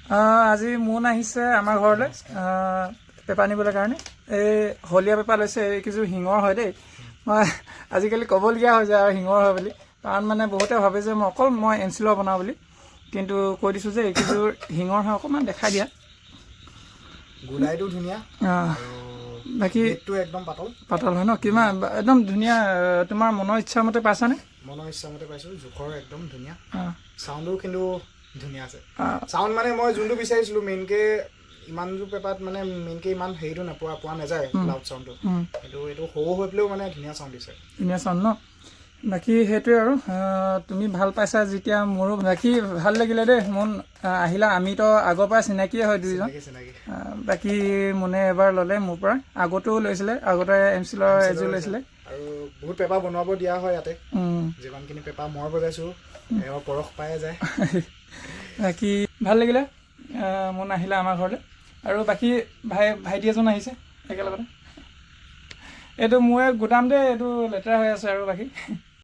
আজি মোন আহিছে আমাৰ ঘৰলৈ পেপাৰ নিবলৈ কাৰণে। এই হলীয়া পেপাৰ লৈছে। এইকেইযোৰ শিঙৰ হয় দেই। মই আজিকালি ক'বলগীয়া হৈ যায় আৰু শিঙৰ হয় বুলি, কাৰণ মানে বহুতে ভাবে যে মই এনচিলৰ বনাওঁ বুলি, কিন্তু কৈ দিছোঁ যে এইকেইযোৰ শিঙৰ হয়। অকণমান দেখাই দিয়া। গোলাইটো ধুনীয়া, বাকী একদম পাতল হয় ন? কিমান একদম ধুনীয়া। তোমাৰ মনৰ ইচ্ছামতে পাইছানে? মনৰ ইচ্ছামতে পাইছোঁ। জোখৰ একদম ধুনীয়া। চাউণ্ডো কিন্তু ধুনীয়া আছে। চাউণ্ড মানে মই যোনটো বিচাৰিছিলোঁ মেইনকৈ ইমানযোৰ পেপাৰত মানে মেইনকৈ ইমান হেৰিটো পোৱা নাযায় লাউড চাউণ্ডটো, কিন্তু এইটো সৰু হৈ পেলাইও মানে ধুনীয়া চাউণ্ড দিছে। ধুনীয়া চাউণ্ড ন? বাকী সেইটোৱে আৰু তুমি ভাল পাইছা যেতিয়া মোৰো বাকী ভাল লাগিলে দেই। মোন আহিলা, আমিতো আগৰ পৰা চিনাকিয়ে হয় দুইজন। বাকী মোনে এবাৰ ল'লে মোৰ পৰা, আগতেও লৈছিলে, আগতে এনচিলৰ এযোৰ লৈছিলে। আৰু বহুত পেপাৰ বনাব দিয়া হয় ইয়াতে। যিমানখিনি পেপাৰ মই বজাইছোঁ এবাৰ পৰশ পায়ে যায়। বাকী ভাল লাগিলে মোন আহিলে আমাৰ ঘৰলৈ। আৰু বাকী ভাইটি এজন আহিছে একেলগতে। এইটো মোৰে গুদাম দেই, এইটো লেতেৰা হৈ আছে আৰু বাকী